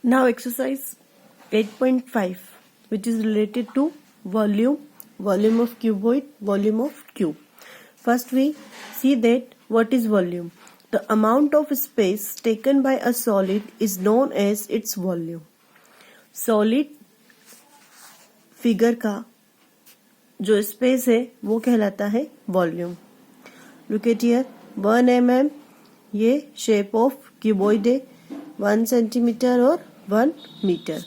Now exercise 8.5, which is related to volume, volume of cuboid, volume of cube. First we see that what is volume. The amount of space taken by a solid is known as its volume. Solid figure का जो space है वो कहलाता है volume. Look at here 1 mm, ये shape of cuboid है, 1 centimetre और 1 metre.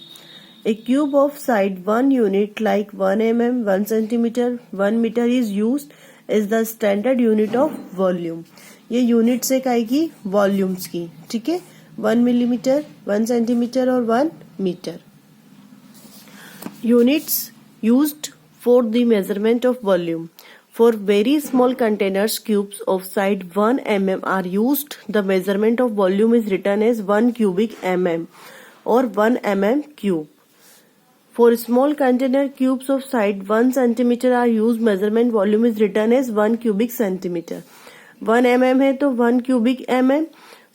A cube of side 1 unit like 1 mm, 1 centimeter, 1 meter is used as the standard unit of volume. ये यूनिट्स है काएगी वॉल्यूम्स की, ठीक है. 1 मिलीमीटर, 1 सेंटीमीटर और 1 metre. Units used for the measurement of volume. For very small containers, cubes of side 1 mm are used. The measurement of volume is written as 1 cubic mm or 1 mm cube. For small container, cubes of side 1 centimeter are used. Measurement volume is written as 1 cubic centimeter. 1 mm है तो 1 cubic mm,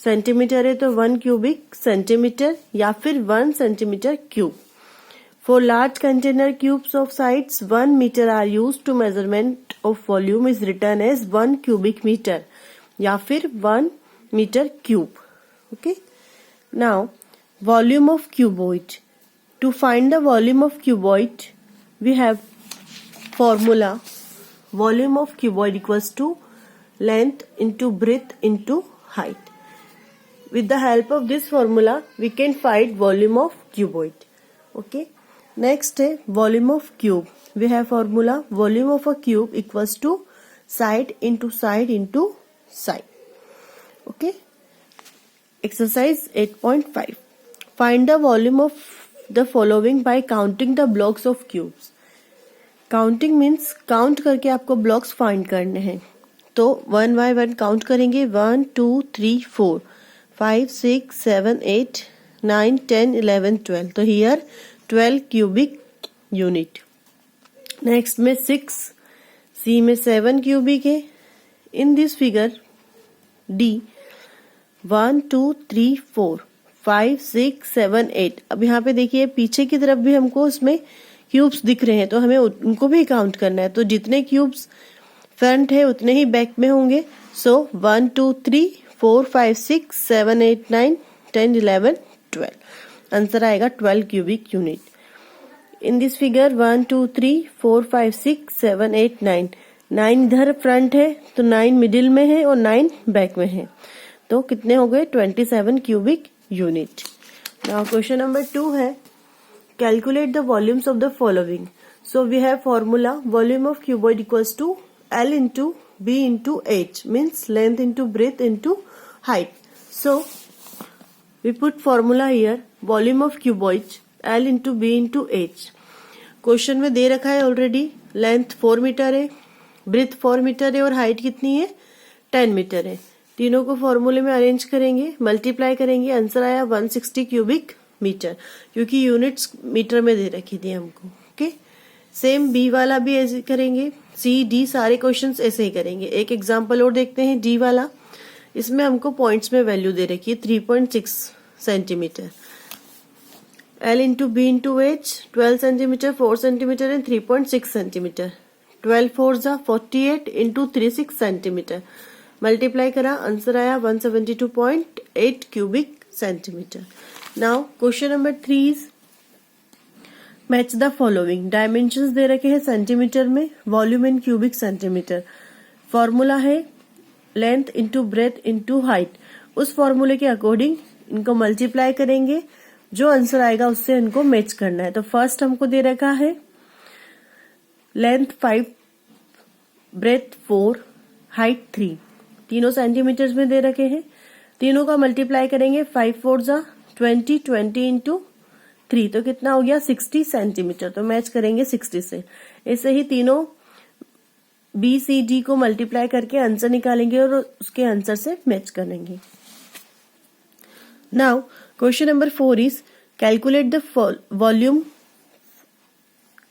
centimetre है तो 1 cubic centimeter या फिर 1 centimeter cube. For large container, cubes of sides 1 meter are used. To measurement of volume is written as 1 cubic meter या फिर 1 meter cube. Okay. Now, volume of cuboid. To find the volume of cuboid, we have formula. Volume of cuboid equals to length into breadth into height. With the help of this formula, we can find volume of cuboid. Okay. Next है volume of cube. We have formula volume of a cube equals to side into side into side. Okay. Exercise 8.5. Find the volume of the following by counting the blocks of cubes. Counting means count करके आपको blocks find करने हैं. तो 1 by 1 count करेंगे. 1 2 3 4 5 6 7 8 9 10 11 12. तो here 12 cubic unit. Next में 6, C में 7 cubic है. In this figure D 1 2 3 4 5 6 7 8. अब यहाँ पे देखिए पीछे की तरफ भी हमको उसमें क्यूब्स दिख रहे हैं तो हमें उनको भी काउंट करना है. तो जितने क्यूब्स फ्रंट है उतने ही बैक में होंगे. सो 1 2 3 4 5 6 7 8 9 10 11 12. आंसर आएगा 12 cubic unit. In this figure 1 2 3 4 5 6 7 8 9. 9 इधर फ्रंट है तो 9 मिडिल में है और 9 बैक में है. तो कितने हो गए 27 cubic unit. Now question number 2 है calculate the volumes of the following. So we have formula volume of cuboid equals to L into B into H, means length into breadth into height. So we put formula here volume of cuboid L into B into H. Question में दे रखा है already length 4 metre है, breath 4 metre है और height कितनी है 10 metre है. तीनों को फॉर्मूले में अरेंज करेंगे, मल्टीप्लाई करेंगे. आंसर आया 160 क्यूबिक मीटर क्योंकि यूनिट्स मीटर में दे रखी थी हमको. ओके. सेम बी वाला भी ऐसे करेंगे. सी डी सारे क्वेश्चंस ऐसे ही करेंगे. एक एग्जांपल और देखते हैं डी वाला. इसमें हमको पॉइंट्स में वैल्यू दे रखी है 3.6 centimetre. L into B into H 12 centimetre 4 centimetre and 3.6 centimetre. 12 4 जा 48 into 36 सेंटीमीटर. मल्टीप्लाई करा आंसर आया 172.8 cubic centimetre. Now question number 3 is match the following. Dimensions दे रखे हैं सेंटीमीटर में, volume in cubic centimetre. Formula है length into breadth into height. उस फॉर्मूले के अकॉर्डिंग इनको मल्टीप्लाई करेंगे. जो आंसर आएगा उससे इनको मैच करना है. तो फर्स्ट हमको दे रखा है लेंथ 5, ब्रेथ 4, हाइट 3. तीनों सेंटीमीटर्स में दे रखे हैं. तीनों का मल्टीप्लाई करेंगे. 5 4 जा 20, 20 इंटू 3 तो कितना हो गया 60 सेंटीमीटर. तो मैच करेंगे 60 से. ऐसे ही तीनों बी सी डी को मल्टीप्लाई करके आंसर निकालेंगे और उसके आंसर से मैच करेंगे. Now question number 4 is calculate the volume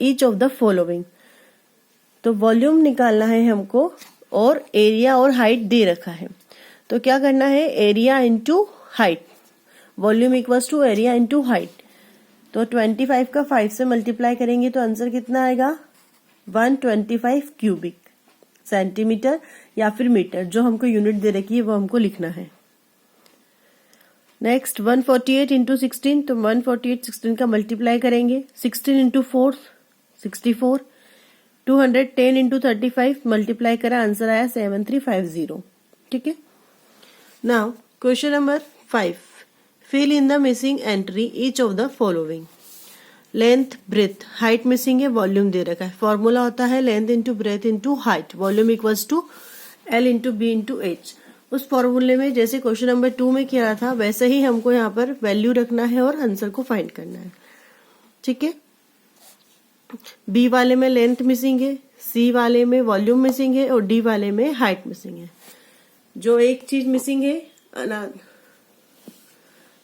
each of the following. तो वॉल्यूम निकालना है हमको और एरिया और हाइट दे रखा है. तो क्या करना है area into height. Volume equals to area into height. तो 25 का 5 से मल्टीप्लाई करेंगे तो आंसर कितना आएगा 125 क्यूबिक सेंटीमीटर या फिर मीटर, जो हमको यूनिट दे रखी है वो हमको लिखना है। नेक्स्ट 148 इंटू 16, तो 148 16 का मल्टीप्लाई करेंगे, 16 इंटू 4 64, 210 इंटू 35 मल्टीप्लाई करा, आंसर आया 7350। ठीक है। Now question number 5, fill in the missing entry each of the following. Length, breadth, height missing है, वॉल्यूम दे रखा है। फॉर्मूला होता है length into breadth into height, volume equals to L into B into H. उस फॉर्मूले में जैसे क्वेश्चन नंबर 2 में किया था वैसे ही हमको यहाँ पर वैल्यू रखना है और आंसर को फाइंड करना है। ठीक है। बी वाले में लेंथ मिसिंग है, सी वाले में वॉल्यूम मिसिंग है और डी वाले में हाइट मिसिंग है। जो एक चीज मिसिंग है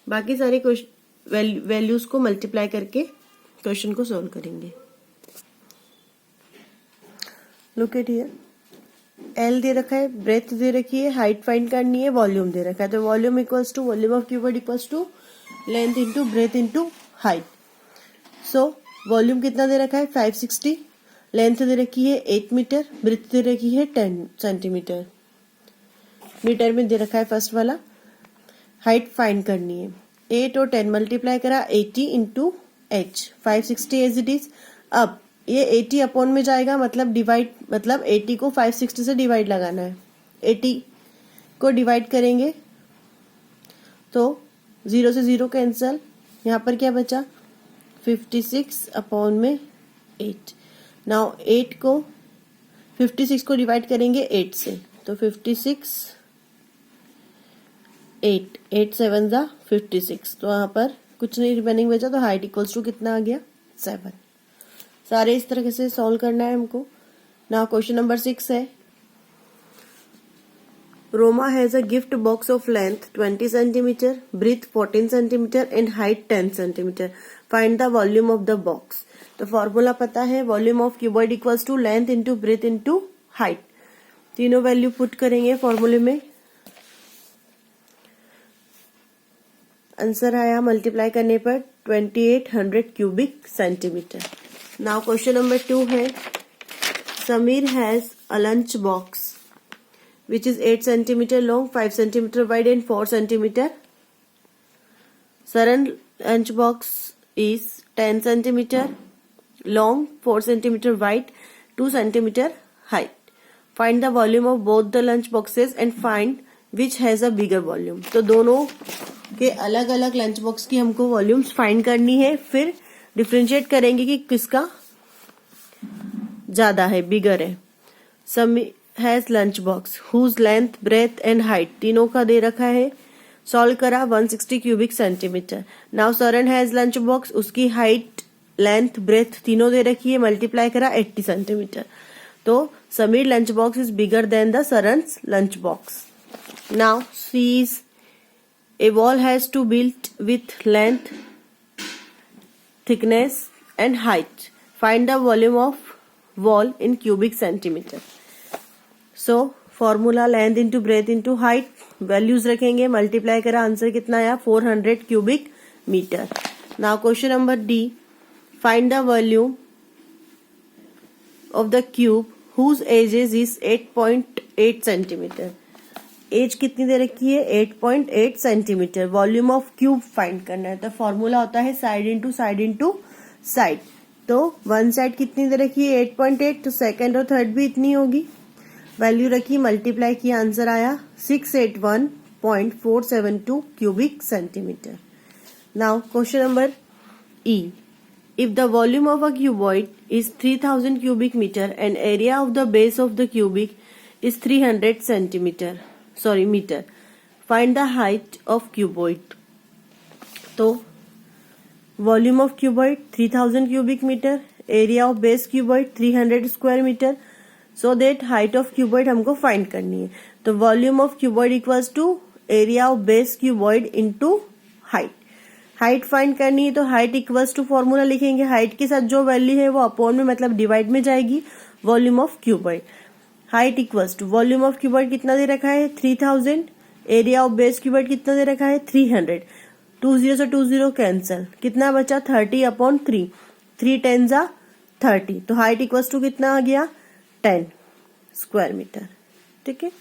बाकी सारे वैल्यूज को मल्टीप्लाई करके क्वेश्चन को सॉल्व करेंगे। लुक एट हियर, एल दे रखा है, ब्रेथ दे रखी है, हाइट फाइंड करनी है, वॉल्यूम दे रखा है। तो volume equals to volume of cuboid equals to length into breadth into height. So volume कितना दे रखा है 560, लेंथ दे रखी है 8 मीटर, ब्रेथ दे रखी है 10 सेंटीमीटर, मीटर में दे रखा है फर्स्ट वाला। हाइट फाइंड करनी है, 8 और 10 मल्टीप्लाई करा 80 into H, 560 as it is. अब ये 80 अपॉन में जाएगा, मतलब डिवाइड, मतलब 80 को 560 से डिवाइड लगाना है। 80 को डिवाइड करेंगे तो 0 से 0 कैंसल, यहाँ पर क्या बचा 56 अपॉन में 8। नाउ 56 को डिवाइड करेंगे 8 से, तो 56 8 7 जा 56, तो यहाँ पर कुछ नहीं रिमेनिंग बचा, तो हाइट इक्वल्स टू कितना आ गया 7। सारे इस तरह से सॉल्व करना है हमको। नाउ क्वेश्चन नंबर 6 है, Roma has a gift box of length 20 centimetre, breadth 14 centimetre and height 10 centimetre. Find the volume of the box. तो फॉर्मूला पता है, volume of cuboid equals to length into breadth into height. तीनों value put करेंगे फॉर्मूले में, answer आया multiply करने पर 2800 cubic centimetre. Now question number 2 है, Sameer has a lunch box which is 8 centimetre long, 5 centimetre wide and 4 centimetre. Saran lunch box is 10 centimeter long, 4 centimeter wide, 2 centimeter height. Find the volume of both the lunch boxes and find which has a bigger volume. तो दोनों के अलग अलग lunch box की हमको volumes find करनी है, फिर डिफरेंशिएट करेंगे कि किसका ज्यादा है, बिगर है। Sami has lunch box whose length, breadth and height तीनों का दे रखा है, सॉल्व करा 160 cubic centimetre. Now Saran has lunch box, उसकी हाइट, लेंथ, ब्रेथ तीनों दे रखी है, मल्टीप्लाई करा 80 सेंटीमीटर। तो Sameer lunch box is bigger than the Saran's lunch box. Now sees a wall has to built with length, thickness and height. Find the volume of wall in cubic centimetre. So formula length into breadth into height, values रखेंगे, multiply करा, answer कितना आया 400 cubic metre. Now question number D, find the volume of the cube whose edges is 8.8 centimetre. Edge कितनी दे रखी है 8.8 centimetre. Volume of cube find करना है, तो फॉर्मूला होता है side into side into side. तो वन साइड कितनी दे रखी है 8.8, तो सेकंड और थर्ड भी इतनी होगी, वैल्यू रखी, मल्टीप्लाई किया, आंसर आया 681.472 cubic centimetre. Now question number E, if the volume of a cuboid is 3000 cubic metre and area of the base of the cubic is 300 centimetre metre, find the height of cuboid. तो volume of cuboid 3000 cubic metre, area of base cuboid 300 square metre, so that height of cuboid हमको find करनी है। तो volume of cuboid equals to area of base cuboid into height. Height find करनी है तो height equals to formula लिखेंगे, height के साथ जो वैल्यू है वो अपॉन में मतलब डिवाइड में जाएगी, volume of cuboid. Height equals to volume of cuboid कितना दे रखा है 3000, एरिया ऑफ बेस क्यूबॉइड कितना दे रखा है 300, 2 0 से 2 0 कैंसिल, कितना बचा 30/3, 3 10 जा 30, तो हाइट इक्वल्स टू कितना आ गया 10 स्क्वायर मीटर। ठीक है।